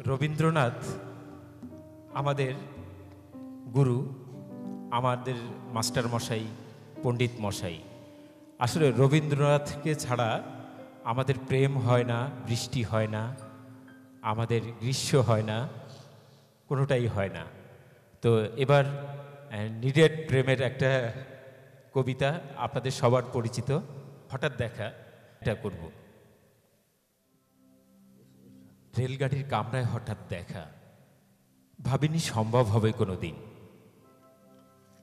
রবীন্দ্রনাথ আমাদের গুরু, আমাদের মাস্টার মশাই, পণ্ডিত মশাই। আসলে রবীন্দ্রনাথকে ছাড়া আমাদের প্রেম হয় না, বৃষ্টি হয় না, আমাদের গ্রীষ্ম হয় না, কোনোটাই হয় না। তো এবার নিডেড প্রেমের একটা কবিতা আপনাদের সবার পরিচিত, হঠাৎ দেখা, এটা করব। রেলগাড়ির কামরায় হঠাৎ দেখা, ভাবিনি সম্ভব হবে কোনো দিন।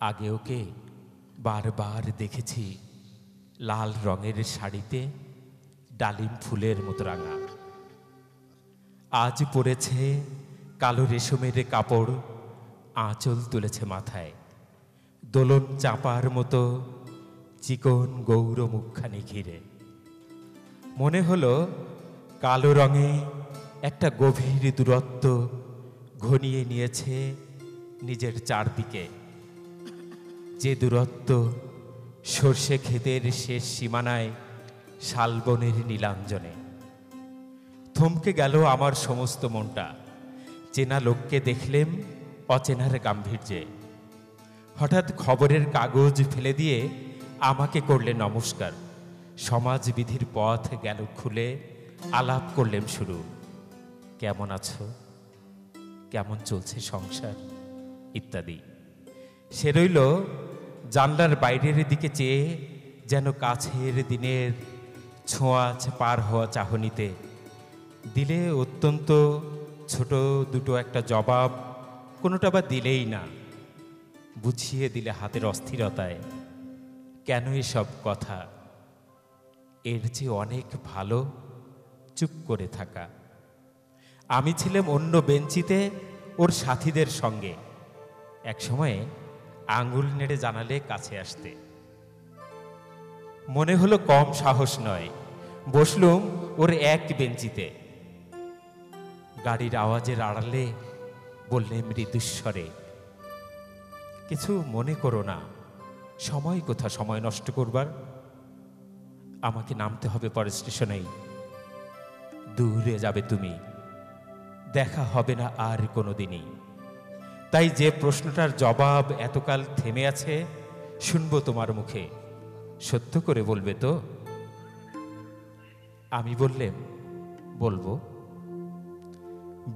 আগে ওকে বারবার দেখেছি লাল রঙের শাড়িতে ডালিম ফুলের মতো রাঙা। আজ পরেছে কালো রেশমের কাপড়, আঁচল তুলেছে মাথায়, দোলন চাপার মতো চিকন গৌর মুখখানি ঘিরে। মনে হলো কালো রঙে একটা গভীর দূরত্ব ঘনিয়ে নিয়েছে নিজের চারদিকে, যে দূরত্ব সর্ষে ক্ষেতের শেষ সীমানায় শালবনের নীলাঞ্জনে। থমকে গেল আমার সমস্ত মনটা, চেনা লোককে দেখলেম অচেনার গাম্ভীর্যে। হঠাৎ খবরের কাগজ ফেলে দিয়ে আমাকে করলে নমস্কার, সমাজবিধির পথ গেল খুলে, আলাপ করলেম শুরু। কেমন আছো, কেমন চলছে সংসার, ইত্যাদি। সে রইল জানলার বাইরের দিকে চেয়ে, যেন কাছের দিনের ছোঁয়াচ পার হওয়া চাহনিতে। দিলে অত্যন্ত ছোট দুটো একটা জবাব, কোনোটা বা দিলেই না, বুঝিয়ে দিলে হাতের অস্থিরতায়। কেন এসব কথা? এর চেয়ে অনেক ভালো চুপ করে থাকা। আমি ছিলাম অন্য বেঞ্চিতে ওর সাথীদের সঙ্গে। এক সময়ে আঙুল নেড়ে জানালে কাছে আসতে। মনে হলো কম সাহস নয়, বসলুম ওর এক বেঞ্চিতে। গাড়ির আওয়াজের আড়ালে বললে মৃদুস্বরে, কিছু মনে করো না, সময় কোথা সময় নষ্ট করবার। আমাকে নামতে হবে পরের স্টেশনেই, দূরে যাবে তুমি, দেখা হবে না আর কোনোদিনই। তাই যে প্রশ্নটার জবাব এতকাল থেমে আছে, শুনবো তোমার মুখে, সত্য করে বলবে তো? আমি বললেম, বলবো।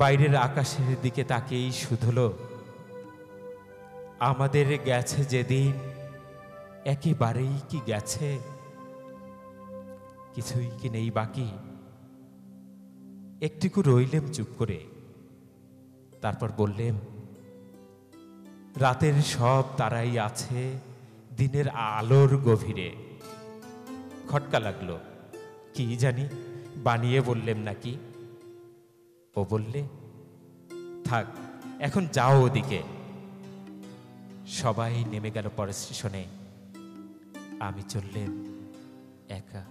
বাইরের আকাশের দিকে তাকেই শুধলো, আমাদের গেছে যেদিন একেবারেই কি গেছে, কিছুই কি নেই বাকি। একটুকু রইলেম চুপ করে, তারপর বললেম, রাতের সব তারাই আছে দিনের আলোর গভীরে। খটকা লাগলো, কি জানি বানিয়ে বললেম নাকি। ও বললে, থাক এখন যাও ওদিকে। সবাই নেমে গেল পরের স্টেশনে, আমি চললেম একা।